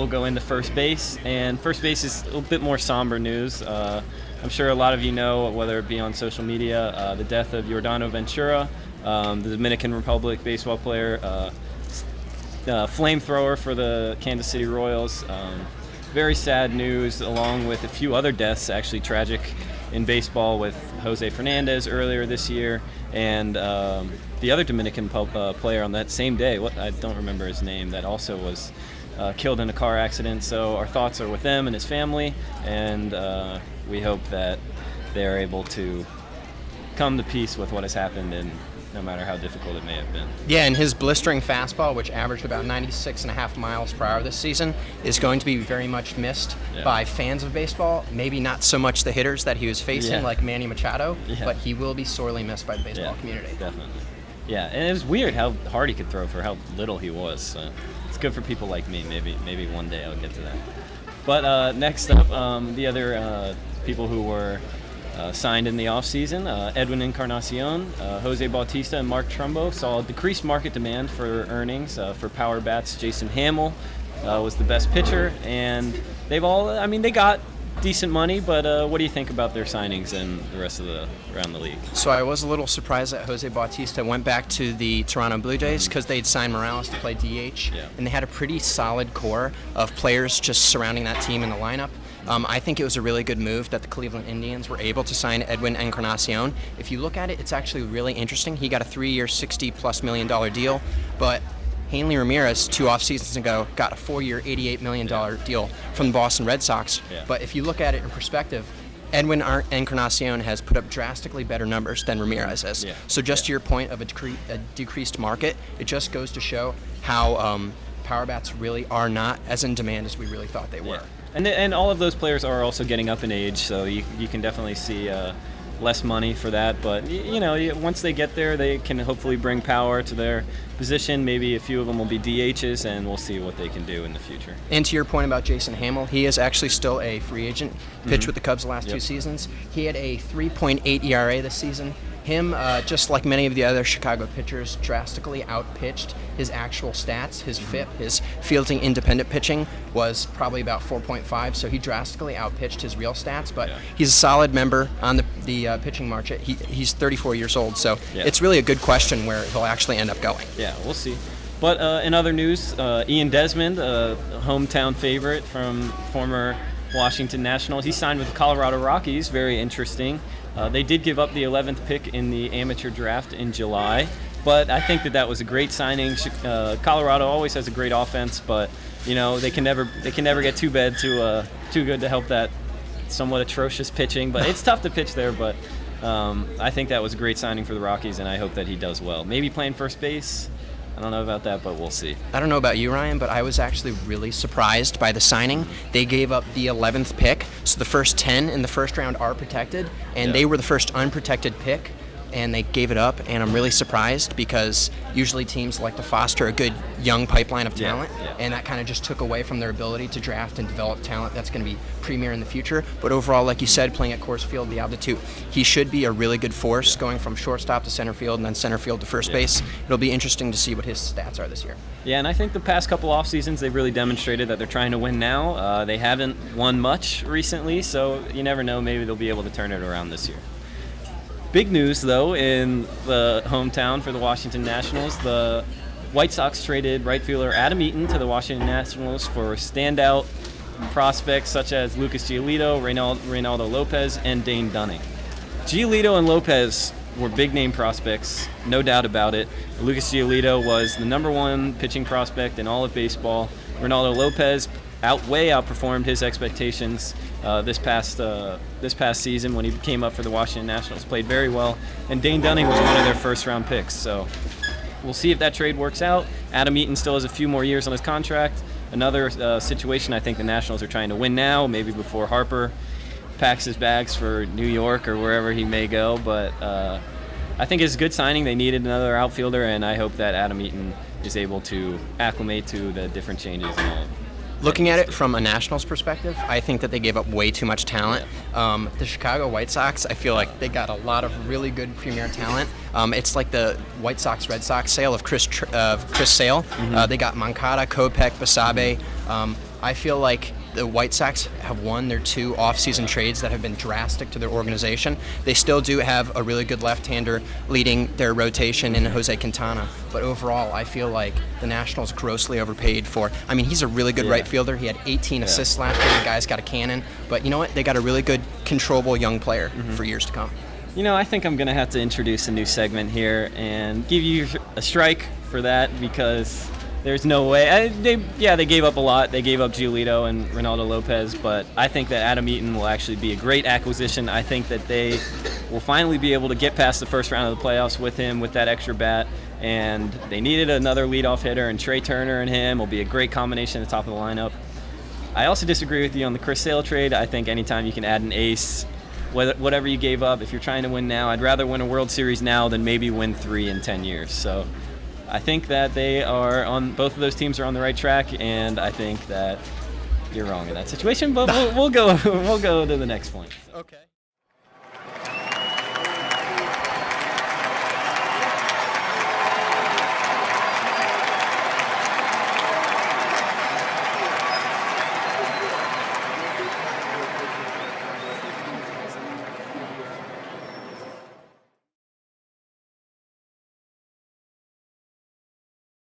we'll go into first base. And first base is a little bit more somber news. I'm sure a lot of you know, whether it be on social media, the death of Yordano Ventura, the Dominican Republic baseball player, flamethrower for the Kansas City Royals. Very sad news, along with a few other deaths, actually tragic in baseball, with Jose Fernandez earlier this year, and the other Dominican player on that same day, I don't remember his name, that also was killed in a car accident. So our thoughts are with them and his family, and we hope that they're able to come to peace with what has happened, and no matter how difficult it may have been. Yeah, and his blistering fastball, which averaged about 96.5 miles per hour this season, is going to be very much missed by fans of baseball. Maybe not so much the hitters that he was facing, like Manny Machado, but he will be sorely missed by the baseball community. Definitely. Yeah, and it was weird how hard he could throw for how little he was. So it's good for people like me. Maybe one day I'll get to that. But next up, the other people who were signed in the offseason, Edwin Encarnacion, Jose Bautista, and Mark Trumbo saw decreased market demand for earnings for power bats. Jason Hamill was the best pitcher, and they got decent money, but what do you think about their signings and the rest of around the league? So I was a little surprised that Jose Bautista went back to the Toronto Blue Jays because they'd signed Morales to play DH, and they had a pretty solid core of players just surrounding that team in the lineup. I think it was a really good move that the Cleveland Indians were able to sign Edwin Encarnacion. If you look at it, it's actually really interesting. He got a 3-year, $60+ million deal, but Hanley Ramirez 2 off seasons ago got a 4-year, $88 million deal from the Boston Red Sox. But if you look at it in perspective, Edwin Encarnacion has put up drastically better numbers than Ramirez has. So just to your point of a decreased market, it just goes to show how power bats really are not as in demand as we really thought they were. And all of those players are also getting up in age, so you can definitely see less money for that. But once they get there, they can hopefully bring power to their position. Maybe a few of them will be DHs, and we'll see what they can do in the future. And to your point about Jason Hamill, he is actually still a free agent. Pitched with the Cubs the last 2 seasons. He had a 3.8 ERA this season. Him, just like many of the other Chicago pitchers, drastically outpitched his actual stats. His FIP, his fielding independent pitching, was probably about 4.5, so he drastically outpitched his real stats, but he's a solid member on the pitching market. He's 34 years old, so it's really a good question where he'll actually end up going. Yeah, we'll see. But in other news, Ian Desmond, a hometown favorite from former Washington Nationals, he signed with the Colorado Rockies. Very interesting. They did give up the 11th pick in the amateur draft in July, but I think that was a great signing. Colorado always has a great offense, but they can never get too good to help that somewhat atrocious pitching. But it's tough to pitch there. But I think that was a great signing for the Rockies, and I hope that he does well. Maybe playing first base. I don't know about that, but we'll see. I don't know about you, Ryan, but I was actually really surprised by the signing. They gave up the 11th pick, so the first 10 in the first round are protected, and they were the first unprotected pick, and they gave it up, and I'm really surprised because usually teams like to foster a good young pipeline of talent, and that kind of just took away from their ability to draft and develop talent that's going to be premier in the future. But overall, like you said, playing at Coors Field, the altitude, he should be a really good force going from shortstop to center field and then center field to first base. It'll be interesting to see what his stats are this year. Yeah, and I think the past couple off seasons they've really demonstrated that they're trying to win now. They haven't won much recently, so you never know, maybe they'll be able to turn it around this year. Big news, though, in the hometown for the Washington Nationals. The White Sox traded right fielder Adam Eaton to the Washington Nationals for standout prospects such as Lucas Giolito, Reynaldo Lopez, and Dane Dunning. Giolito and Lopez were big-name prospects, no doubt about it. Lucas Giolito was the #1 pitching prospect in all of baseball. Reynaldo Lopez outperformed his expectations this past season when he came up for the Washington Nationals. Played very well, and Dane Dunning was one of their first-round picks. So we'll see if that trade works out. Adam Eaton still has a few more years on his contract. Another situation I think the Nationals are trying to win now, maybe before Harper packs his bags for New York or wherever he may go. But I think it's a good signing. They needed another outfielder, and I hope that Adam Eaton is able to acclimate to the different changes and all. Looking at it from a Nationals perspective, I think that they gave up way too much talent. The Chicago White Sox, I feel like they got a lot of really good premier talent. It's like the White Sox-Red Sox sale of Chris Sale. They got Moncada, Kopech, Basabe. I feel like the White Sox have won their 2 off-season trades that have been drastic to their organization. They still do have a really good left-hander leading their rotation in Jose Quintana, but overall, I feel like the Nationals grossly overpaid for. I mean, he's a really good right fielder. He had 18 assists last year. The guy's got a cannon, but you know what? They got a really good, controllable young player for years to come. You know, I think I'm going to have to introduce a new segment here and give you a strike for that because there's no way. They gave up a lot. They gave up Giolito and Ronaldo Lopez, but I think that Adam Eaton will actually be a great acquisition. I think that they will finally be able to get past the first round of the playoffs with him, with that extra bat, and they needed another leadoff hitter, and Trey Turner and him will be a great combination at the top of the lineup. I also disagree with you on the Chris Sale trade. I think anytime you can add an ace, whatever you gave up, if you're trying to win now, I'd rather win a World Series now than maybe win 3 in 10 years. So I think that both of those teams are on the right track, and I think that you're wrong in that situation, but we'll go to the next point. Okay.